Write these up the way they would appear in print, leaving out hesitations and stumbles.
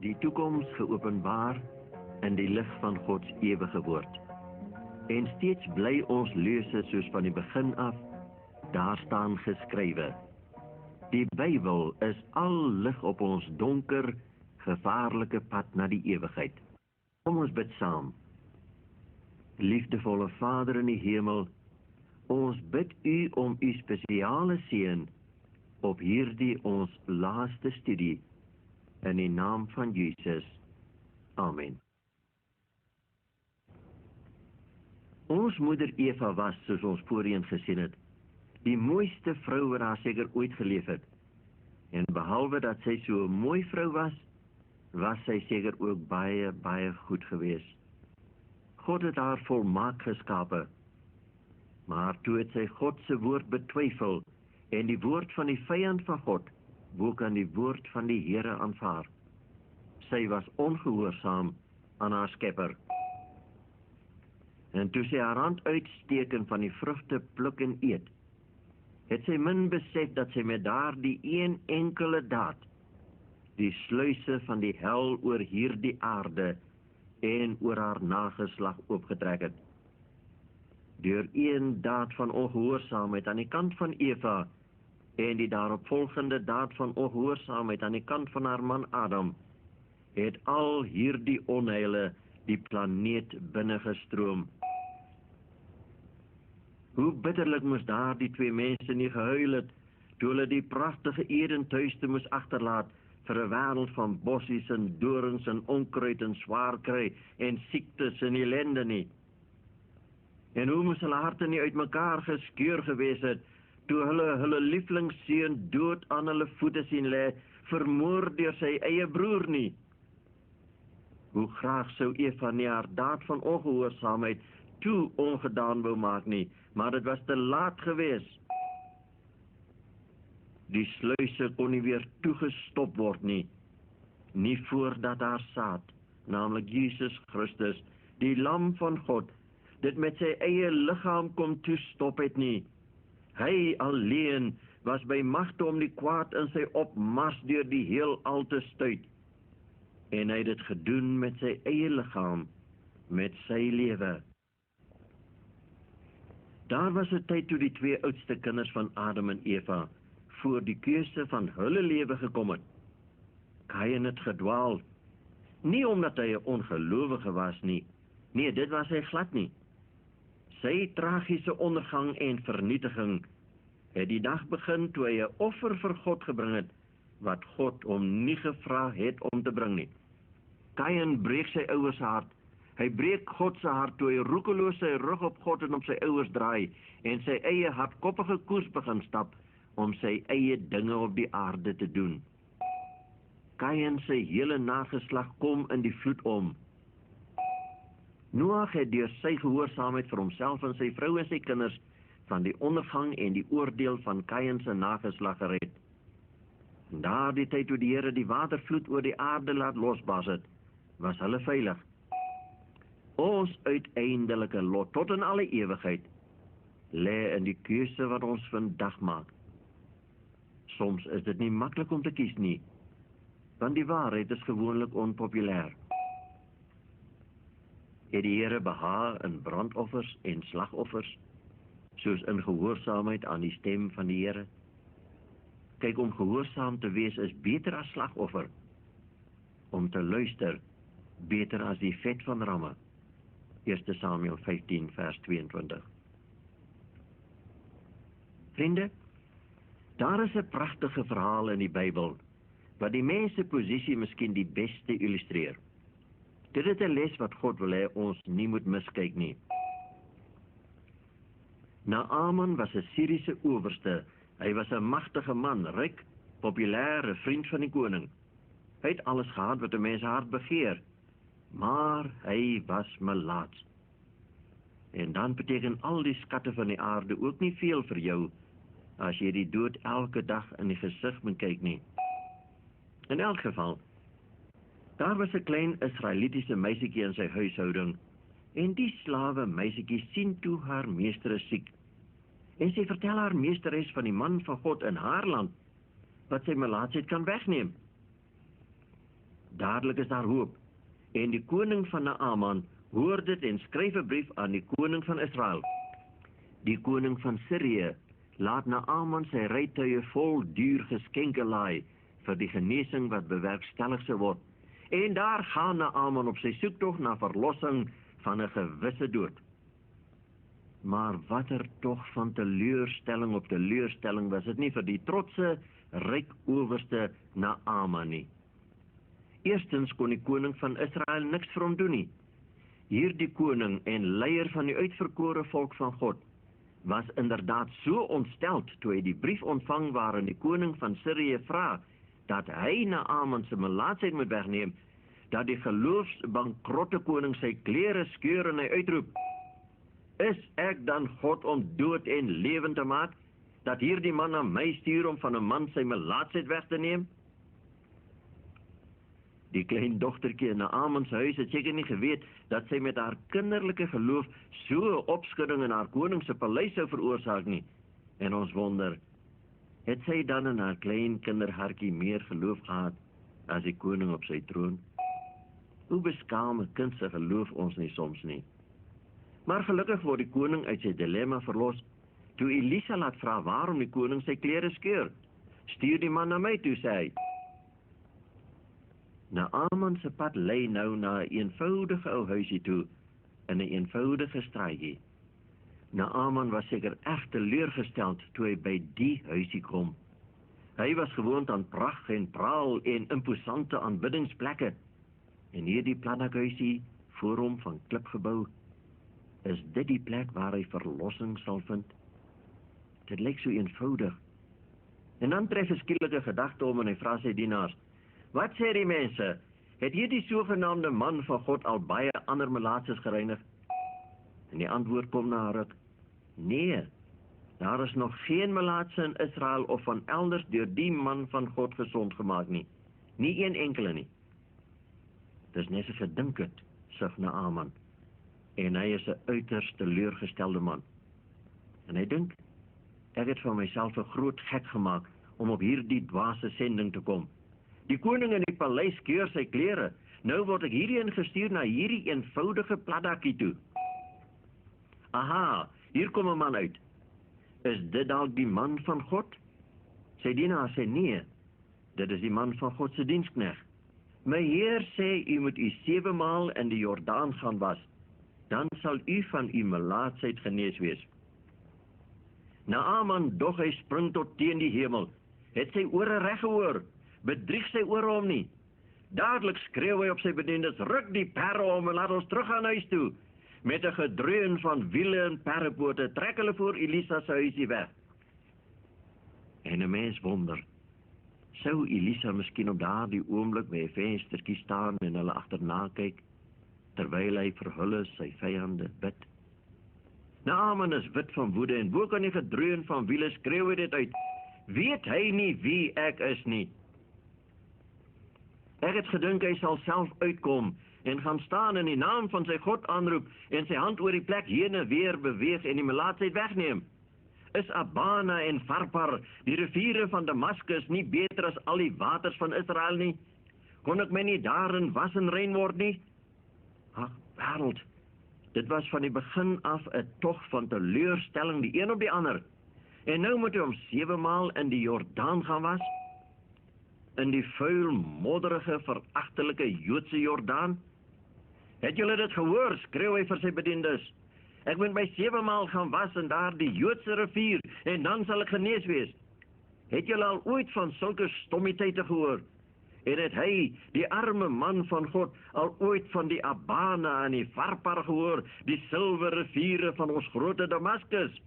die toekoms geopenbaar in die lig van Gods ewige woord. En steeds bly ons lese soos van die begin af, daar staan geskrywe. Die Bybel is al lig op ons donker, gevaarlike pad na die ewigheid. Kom ons bid saam. Liefdevolle Vader in die hemel, ons bid U om U spesiale seën op hierdie ons laaste studie, in die naam van Jesus. Amen. Ons moeder Eva was, soos ons voorheen gesien het, die mooiste vrou wat haar seker ooit geleef het. En behalwe dat sy so 'n mooi vrou was, was sy seker ook baie, baie goed gewees. God het haar volmaak geskape, maar toe het sy God se woord betwyfel en die woord van die vyand van God bo kan die woord van die Here aanvaar. Sy was ongehoorsaam aan haar Skepper. En toe sy haar hand uitsteek en van die vrugte pluk en eet, het sy min besef dat sy met daardie een enkele daad die sluise van die hel oor hierdie aarde en oor haar nageslag oopgetrek het. Deur een daad van ongehoorsaamheid aan die kant van Eva en die daaropvolgende daad van ongehoorsaamheid aan die kant van haar man Adam, het al hierdie onheile die planeet binnengestroom. Hoe bitterlik moes daar die twee mense nie gehuil het, toe hulle die pragtige Eden tuiste moes agterlaat vir 'n wêreld van bossies en dorings en onkruid en swaar kry en siektes en ellende nie. En hoe moes hulle harte nie uitmekaar geskeur gewees het, toe hulle lieflingsseun dood aan hulle voete sien lê, vermoor deur sy eie broer nie. Hoe graag sou Eva nie haar daad van ongehoorsaamheid toe ongedaan wou maak nie, maar dit was te laat gewees. Die sluise kon nie weer toegestop word nie voordat haar saad, naamlik Jesus Christus, die Lam van God, dit met sy eie liggaam kom toestop het nie. Hy alleen was by magte om die kwaad in sy opmars deur die heelal te stuit. En hy het dit gedoen met sy eie liggaam, met sy lewe. Daar was 'n tyd toe die twee oudste kinders van Adam en Eva voor die keuse van hulle lewe gekom het. Kain het gedwaal, nie omdat hy 'n ongelowige was nie, nee, dit was hy glad nie. Sy tragiese ondergang en vernietiging het die dag begin toe hy 'n offer vir God gebring het, wat God hom nie gevra het om te bring nie. Kain breek sy ouers hart. Hy breek God se hart toe hy roekeloos sy rug op God en op sy ouers draai en sy eie hardkoppige koers begin stap om sy eie dinge op die aarde te doen. Kain sy hele nageslag kom in die vloed om. Noag het deur sy gehoorsaamheid vir homself en sy vrou en sy kinders van die ondergang en die oordeel van Kain se nageslag gered. En daardie tyd toe die Here die watervloed oor die aarde laat losbars het, was hulle veilig. Ons uiteindelike lot tot in alle ewigheid lê in die keuse wat ons vandag maak. Soms is dit nie maklik om te kies nie, want die waarheid is gewoonlik onpopulêr. Het die Here behaag in brandoffers en slagoffers, soos in gehoorsaamheid aan die stem van die Here? Kyk, om gehoorsaam te wees is beter as slagoffer. Om te luister, beter as die vet van ramme. 1 Samuel 15 vers 22. Vriende, daar is 'n pragtige verhaal in die Bybel, wat die mens se posisie miskien die beste illustreer. Dit is 'n les wat God wil hê ons nie moet miskyk nie. Naaman was 'n Syriese owerste. Hy was 'n magtige man, ryk, populêr, 'n vriend van die koning. Hy het alles gehad wat 'n mens hart begeer, maar hy was melaats. En dan beteken al die skatte van die aarde ook nie veel vir jou, as jy die dood elke dag in die gesig moet kyk nie. In elk geval, daar was 'n klein Israelitiese meisietjie in sy huishouding, en die slawe meisietjie sien toe haar meester is siek. En sy vertel haar meesteres van die man van God in haar land, wat sy melaatsheid kan wegneem. Dadelik is daar hoop. En die koning van Naaman hoor dit en skryf 'n brief aan die koning van Israel. Die koning van Sirië laat Naaman sy rytuie vol duur geskenke laai vir die genesing wat bewerkstellig sou word. En daar gaan Naaman op sy soektog na verlossing van 'n gewisse dood. Maar watter tog van teleurstelling op teleurstelling was dit nie vir die trotse, ryk owerste Naaman nie. Eerstens kon die koning van Israel niks vir hom doen nie. Hierdie koning en leier van die uitverkore volk van God was inderdaad so ontsteld toe hy die brief ontvang waarin die koning van Sirië vra dat hy Naaman se melaatsheid moet wegneem, dat die geloofsbankrotte koning sy klere skeur en hy uitroep: Is ek dan God om dood en lewend te maak, dat hierdie man na my stuur om van 'n man sy melaatsheid weg te neem? Die klein dogtertjie in Naaman se huis het seker nie geweet dat sy met haar kinderlike geloof so 'n opskudding in haar koning se paleis sou veroorsaak nie. En ons wonder, het sy dan in haar klein kinderhartjie meer geloof gehad as die koning op sy troon? Hoe beskaam 'n kind se geloof ons nie soms nie. Maar gelukkig word die koning uit sy dilemma verlos toe Elisa laat vra waarom die koning sy klere skeur. Stuur die man na my toe, sê hy. Naaman se pad lei nou na 'n eenvoudige ou huisie toe in 'n eenvoudige straatjie. Naaman was seker erg teleurgesteld toe hy by die huisie kom. Hy was gewoond aan pragt en praal en imposante aanbiddingsplekke. En hierdie plannakhuisie voor hom van klip gebou, is dit die plek waar hy verlossing sal vind? Dit lyk so eenvoudig. En dan tref 'n skielike gedagte om en hy vra sy dienaars: Wat sê die mense? Het hierdie sogenaamde man van God al baie ander melaatses gereinig? En die antwoord kom na 'n ruk: Nee, daar is nog geen melaatse in Israel of van elders deur die man van God gesond gemaak nie. Nie een enkele nie. Dis net so gedink het, sug Naaman. En hy is 'n uiters teleurgestelde man. En hy dink, ek het van myself 'n groot gek gemaak om op hierdie dwaase sending te kom. Die koning in die paleis skeur sy klere. Nou word ek hierheen gestuur na hierdie eenvoudige platdakkie toe. Aha, hier kom 'n man uit. Is dit dalk die man van God? Sy dienaar sê nee, dit is die man van God se diensknegt. My heer sê u moet u 7 maal in die Jordaan gaan was, dan sal u van u melaatsheid genees wees. Naaman dog hy spring tot teen die hemel, het sy ore reg gehoor, bedrieg sy ore hom nie. Dadelik skreeu hy op sy bediendes: Ruk die perre om en laat ons terug aan huis toe. Met 'n gedreun van wiele en perrepote trek hulle voor Elisa se huisie weg. En 'n mens wonder, sou Elisa miskien op daardie oomblik by 'n venstertjie staan en hulle agterna kyk, terwyl hy vir hulle sy vyande bid? Naaman is wit van woede en bo kan die gedreun van wiele skreeu hy dit uit: Weet hy nie wie ek is nie? Ek het gedink hy sal self uitkom en gaan staan in die naam van sy God aanroep en sy hand oor die plek heen en weer beweeg en die melaatsheid wegneem. Is Abana en Farpar, die riviere van Damaskus, nie beter as al die waters van Israel nie? Kon ek my nie daarin was en rein word nie? Ag, wêreld, dit was van die begin af 'n tog van teleurstelling die een op die ander. En nou moet hy om 7 maal in die Jordaan gaan was? In die vuil, modderige, veragtelike Joodse Jordaan? Het julle dit gehoor, skreeu hy vir sy bediendes. Ek moet by 7 maal gaan was in daardie Joodse rivier, en dan sal ek genees wees. Het julle al ooit van sulke stommiteite gehoor? En het hy, die arme man van God, al ooit van die Abana en die Farpar gehoor, die silwer riviere van ons grote Damaskus?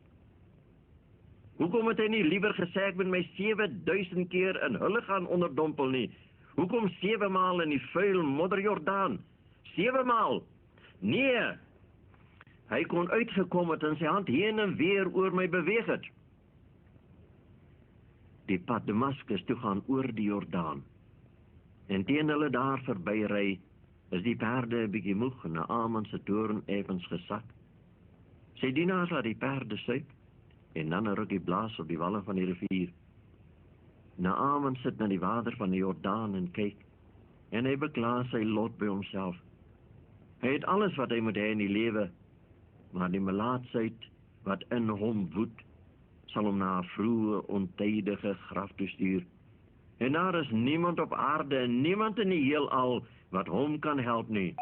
Hoekom het hy nie liewer gesê ek moet my 7000 keer in hulle gaan onderdompel nie? Hoekom 7 maal in die vuil modder Jordaan? 7 maal? Nee! Hy kon uitgekom het en sy hand heen en weer oor my beweeg het. Die pad Damaskus toe gaan oor die Jordaan. En teen hulle daar verby ry, is die perde 'n bietjie moeg en Naaman se toorn effens gesak. Sy dienaars laat die perde suip en dan 'n rukkie blaas op die walle van die rivier. Naaman sit na die water van die Jordaan en kyk. en hy bekla sy lot by homself. Hy het alles wat hy moet hê in die lewe, maar die melaatsheid wat in hom woed, sal hom na 'n vroeë, ontydige graf toe stuur. En daar is niemand op aarde en niemand in die heelal wat hom kan help nie.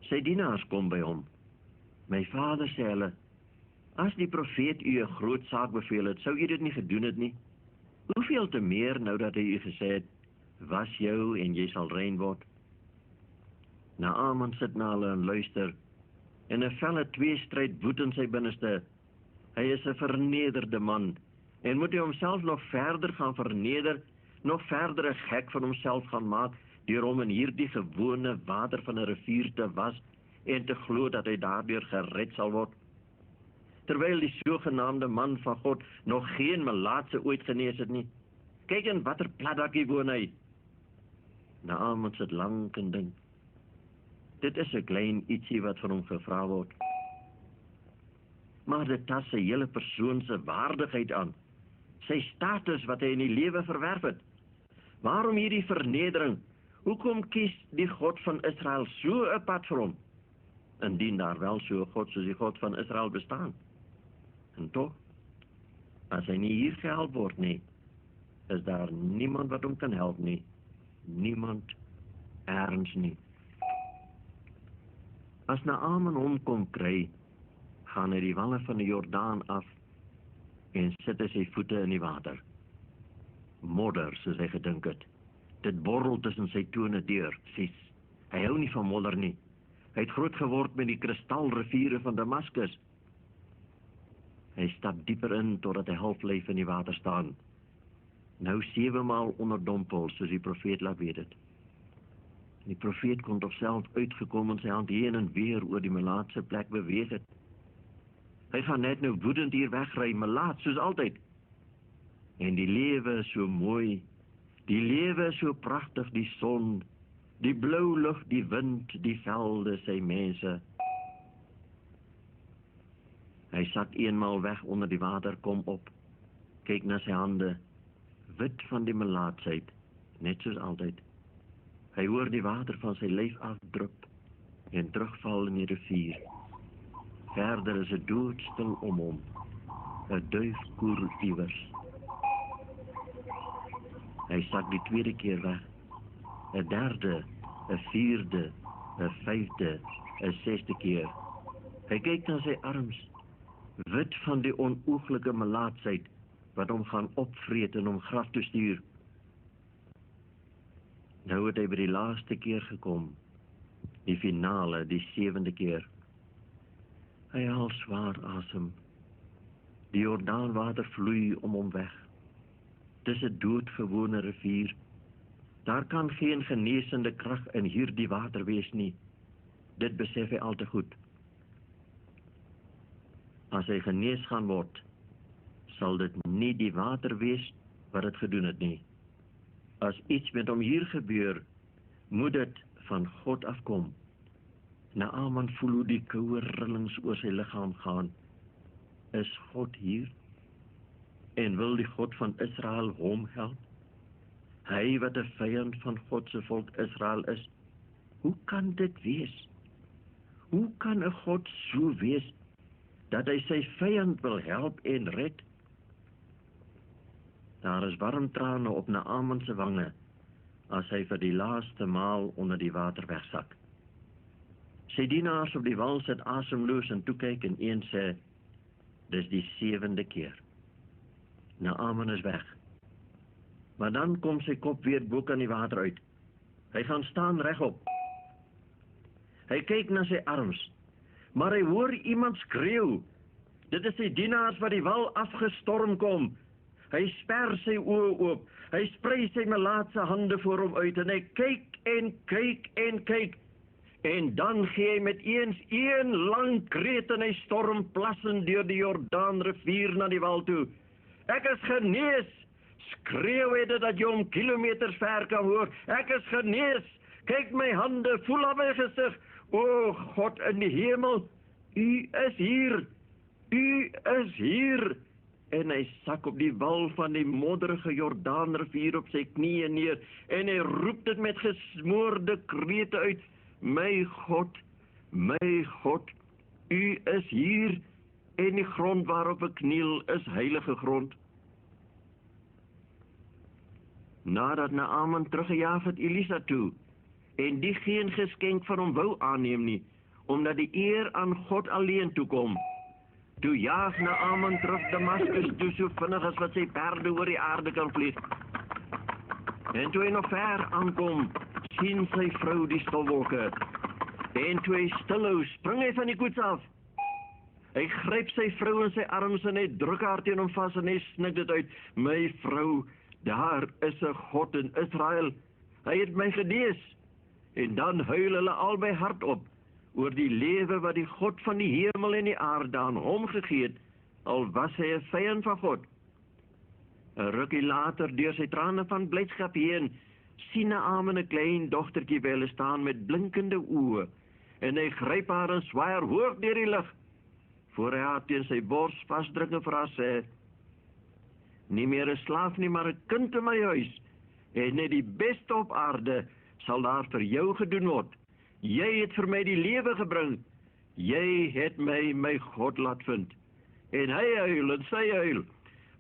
Sy dienaars kom by hom. My vader, sê hulle, as die profeet u 'n groot saak beveel het, sou u dit nie gedoen het nie. Hoeveel te meer nou dat hy u gesê het, was jou en jy sal rein word. Naaman sit na hulle en luister, en 'n felle tweestryd woed in sy binneste. Hy is 'n vernederde man, en moet hy homself nog verder gaan verneder, nog verder 'n gek van homself gaan maak, deur hom in hierdie gewone water van 'n rivier te was, en te glo dat hy daardeur gered sal word. Terwyl die sogenaamde man van God nog geen melaatse ooit genees het nie. Kyk in watter platdakkie woon hy. Naaman sit lank en dink. Dit is 'n klein ietsie wat van hom gevra word. Maar dit tas sy hele persoon se waardigheid aan. Sy status wat hy in die lewe verwerf het. Waarom hierdie vernedering? Hoekom kies die God van Israel so 'n pad vir hom? Indien daar wel so 'n God soos die God van Israel bestaan. En tog, as hy nie hier gehelp word nie, is daar niemand wat hom kan help nie. Niemand ergens nie. As Naaman hom kom kry, gaan hy die walle van die Jordaan af en sit hy sy voete in die water. Modder, soos hy gedink het. Dit borrel tussen sy tone deur, sies. Hy hou nie van modder nie. Hy het groot geword met die kristalriviere van Damaskus. Hy stap dieper in totdat hy halflyf in die water staan. Nou 7 maal onderdompel, soos die profeet laat weet het. Die profeet kon toch self uitgekom en sy hand heen en weer oor die melaatse plek beweeg het. Hy gaan net nou woedend hier wegry, melaat soos altyd. En die lewe is so mooi, die lewe is so pragtig, die son, die blou lug, die wind, die velde, sy mense. Hy sak eenmaal weg onder die water, kom op, kyk na sy hande, wit van die melaatsheid, net soos altyd. Hy hoor die water van sy lyf afdrup en terugval in die rivier. Verder is het doodstil om hom, 'n duif koer iewers. Hy sak die tweede keer weg, 'n derde, 'n vierde, 'n vyfde, 'n sesde keer. Hy kyk na sy arms, wit van die onoeglike melaatsheid, wat hom gaan opvreet en hom graf toe stuur. Nou het hy by die laaste keer gekom, die finale, die 7de keer. Hy haal swaar asem. Die Jordaanwater vloei om hom weg. Dis 'n doodgewone rivier. Daar kan geen genesende krag in hierdie water wees nie. Dit besef hy al te goed. As hy genees gaan word, sal dit nie die water wees wat het gedoen het nie. As iets met hom hier gebeur, moet dit van God afkom. Naaman voel hoe die koue rillings oor sy liggaam gaan. Is God hier? En wil die God van Israel hom help? Hy wat 'n vyand van God se volk Israel is. Hoe kan dit wees? Hoe kan 'n God so wees dat hy sy vyand wil help en red? Daar is warm trane op Naaman se wange, as hy vir die laaste maal onder die water wegsak. Sy dienaars op die wal sit asemloos en toekyk en een sê, dis die 7de keer. Naaman is weg. Maar dan kom sy kop weer bo kan die water uit. Hy gaan staan regop. Hy kyk na sy arms, maar hy hoor iemand skreeu. Dit is sy dienaars wat die wal afgestorm kom. Hy sper sy oë oop, hy sprei sy melaatse hande voor hom uit, en hy kyk en kyk en kyk, en dan gee hy met eens een lang kreet en hy storm plassend deur die Jordaanrivier na die wal toe. Ek is genees, skreeu hy dit dat jy hom kilometers ver kan hoor, ek is genees, kyk my hande, voel aan my gesig, o God in die hemel, u is hier, u is hier. En hy sak op die wal van die modderige Jordaanrivier op sy knieë neer, en hy roep dit met gesmoorde krete uit: my God, U is hier, en die grond waarop ek kniel is heilige grond. Nadat Naaman teruggejaag het Elisa toe, en die geen geskenk van hom wou aanneem nie, omdat die eer aan God alleen toekom, toe jaag Naaman terug Damaskus toe so vinnig as wat sy perde oor die aarde kan vlieg. En toe hy nog ver aankom, sien sy vrou die stofwolke. En toe hy stilhou, spring hy van die koets af. Hy gryp sy vrou in sy arms en hy druk haar teen hom vas en hy snik dit uit: my vrou, daar is 'n God in Israel. Hy het my genees. En dan huil hulle albei hardop oor die lewe wat die God van die hemel en die aarde aan hom gegee het, al was hy 'n vyand van God. 'n rukkie later, deur sy trane van blydskap heen, sien Naaman 'n klein dogtertjie by hulle staan met blinkende oë, en hy gryp haar en swaai haar hoog deur die lug, voor hy haar teen sy bors vasdruk en vir haar sê: nie meer 'n slaaf nie, maar 'n kind in my huis, en net die beste op aarde sal daar vir jou gedoen word. Jy het vir my die lewe gebring, jy het my God laat vind. En hy huil en sy huil,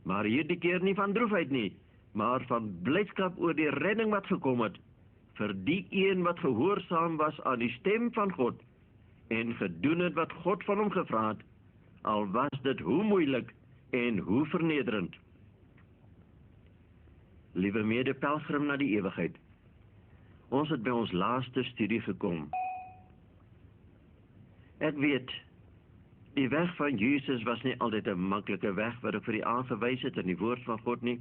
maar hierdie keer nie van droefheid nie, maar van blydskap oor die redding wat gekom het, vir die een wat gehoorsaam was aan die stem van God, en gedoen het wat God van hom gevra het, al was dit hoe moeilik en hoe vernederend. Liewe mede-pelgrim na die ewigheid, ons het by ons laaste studie gekom. Ek weet, die weg van Jesus was nie altyd 'n maklike weg wat ek vir u aangewys het in die woord van God nie.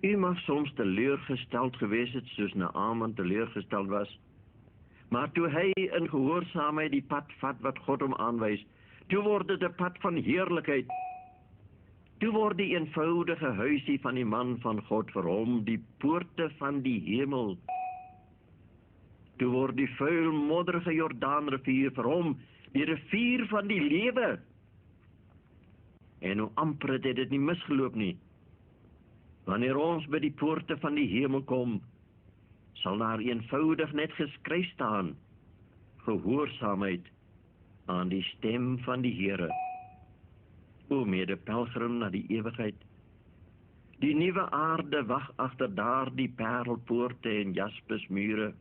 U mag soms teleurgesteld gewees het, soos Naaman teleurgesteld was, maar toe hy in gehoorsaamheid die pad vat wat God hom aanwys, toe word dit 'n pad van heerlikheid. Toe word die eenvoudige huisie van die man van God vir hom die poorte van die hemel. Toe word die vuil modderige Jordaanrivier vir hom die rivier van die lewe. En hoe amper het dit nie misgeloop nie. Wanneer ons by die poorte van die hemel kom, sal daar eenvoudig net geskryf staan: gehoorsaamheid aan die stem van die Here. O mede-pelgrim na die ewigheid, die nuwe aarde wag agter daardie parelpoorte en jaspesmure.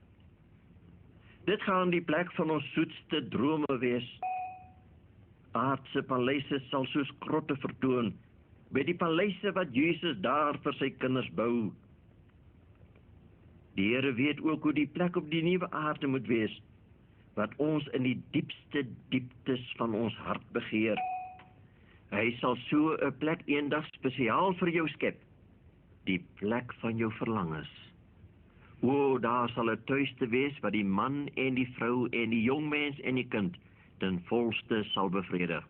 Dit gaan die plek van ons soetste drome wees. Aardse paleise sal soos krotte vertoon, by die paleise wat Jesus daar vir sy kinders bou. Die Here weet ook hoe die plek op die nuwe aarde moet wees, wat ons in die diepste dieptes van ons hart begeer. Hy sal so 'n plek eendag spesiaal vir jou skep, die plek van jou verlangens. O, daar sal 'n tuiste wees wat die man en die vrou en die jong mens en die kind ten volste sal bevredig.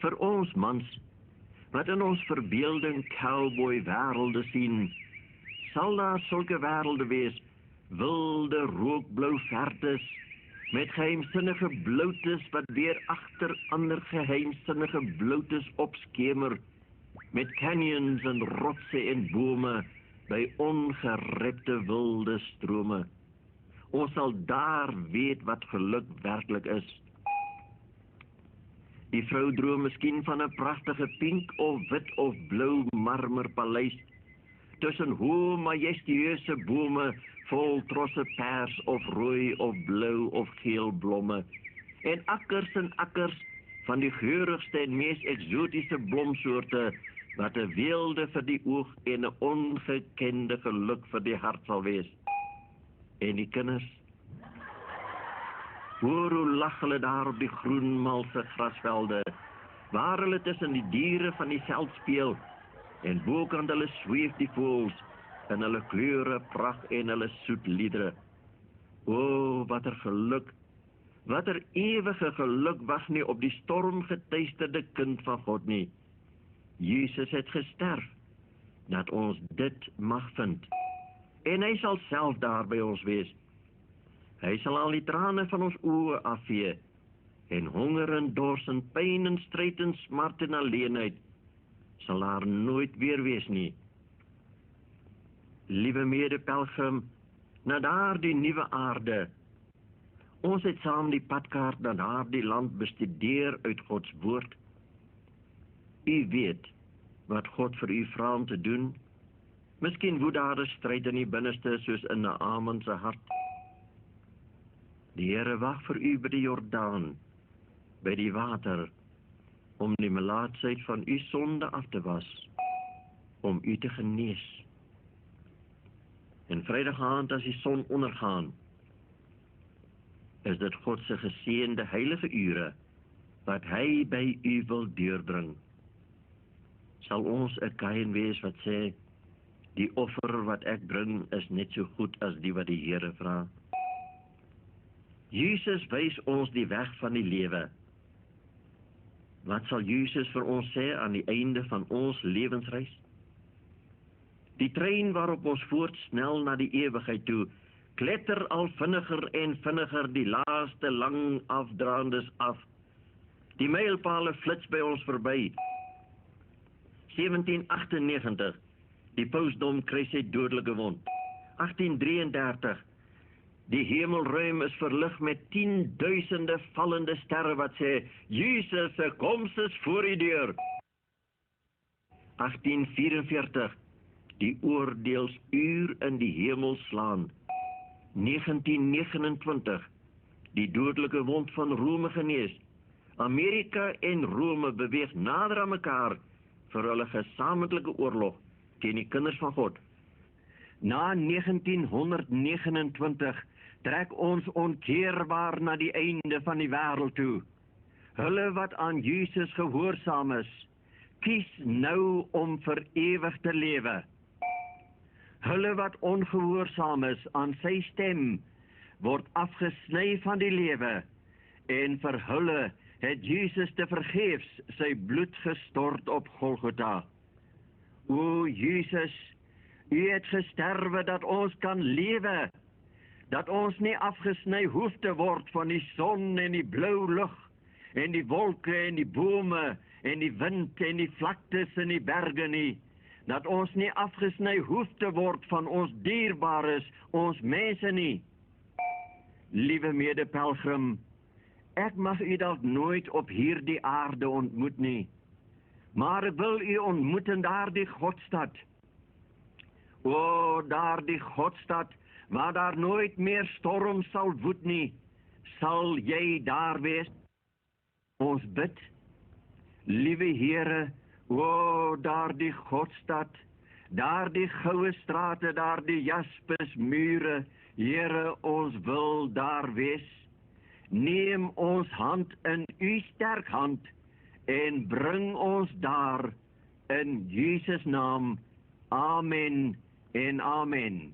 Vir ons mans, wat in ons verbeelding cowboy wêrelde sien, sal daar sulke wêrelde wees, wilde rookblou vertes, met geheimsinnige bloutes wat weer agter ander geheimsinnige bloutes opskemer, met canyons en rotse en bome, by ongerepte wilde strome. Ons sal daar weet wat geluk werklik is. Die vrou droom miskien van 'n pragtige pink of wit of blou marmerpaleis, tussen hoë majestueuse bome, vol trosse pers of rooi of blou of geel blomme, en akkers van die geurigste en mees eksotiese blomsoorte, wat 'n weelde vir die oog en 'n ongekende geluk vir die hart sal wees. En die kinders, hoor hoe lag hulle daar op die groen malse grasvelde, waar hulle tussen die diere van die veld speel, en bokant hulle sweef die voëls, in hulle kleure, pragt en hulle soet liedere. O, wat 'n geluk, wat 'n ewige geluk wag nie op die stormgetuisterde kind van God nie. Jesus het gesterf, dat ons dit mag vind. En hy sal self daar by ons wees. Hy sal al die trane van ons oë afvee, en honger en dors en pyn en stryd en smart en alleenheid sal daar nooit weer wees nie. Liewe mede-pelgrim, na daardie nuwe aarde. Ons het saam die padkaart na daardie land bestudeer uit Gods woord. U weet wat God vir u vra om te doen. Miskien woed daar 'n stryd in die binneste soos in Naaman se hart. Die Here wag vir u by die Jordaan, by die water, om die melaatsheid van u sonde af te was, om u te genees. En Vrydag aand as die son ondergaan, is dit God se geseënde heilige ure, wat hy by u wil deurdring. Sal ons 'n Kain wees wat sê, die offer wat ek bring is net so goed as die wat die Here vra. Jesus wys ons die weg van die lewe. Wat sal Jesus vir ons sê aan die einde van ons lewensreis? Die trein waarop ons voortsnel na die ewigheid toe, kletter al vinniger en vinniger die laaste lang afdraandes af. Die mylpale flits by ons verby. 1798, die pausdom kry sy dodelike wond. 1833, die hemelruim is verlig met 10.000 vallende sterre wat sê, Jesus se koms is voor die deur. 1844, die oordeelsuur in die hemel slaan. 1929, die dodelike wond van Rome genees. Amerika en Rome beweeg nader aan mekaar vir hulle gesamentlike oorlog teen die kinders van God. Na 1929 trek ons onkeerbaar na die einde van die wêreld toe. Hulle wat aan Jesus gehoorsaam is, kies nou om vir ewig te lewe. Hulle wat ongehoorsaam is aan sy stem, word afgesny van die lewe, en vir hulle het Jesus te vergeefs sy bloed gestort op Golgotha. O Jesus, u het gesterwe dat ons kan lewe, dat ons nie afgesny hoef te word van die son en die blou lug, en die wolke en die bome, en die wind en die vlaktes en die berge nie, dat ons nie afgesny hoef te word van ons dierbares, ons mense nie. Liewe mede-pelgrim, ek mag u dalk nooit op hierdie aarde ontmoet nie, maar ek wil u ontmoet in daardie Godstad. O, daardie Godstad, waar daar nooit meer storm sal woed nie, sal jy daar wees? Ons bid, liewe Here, o, daardie Godstad, daardie goue strate, daardie jaspis mure, Here, ons wil daar wees. Neem ons hand in u sterk hand en bring ons daar in Jesus naam. Amen en amen.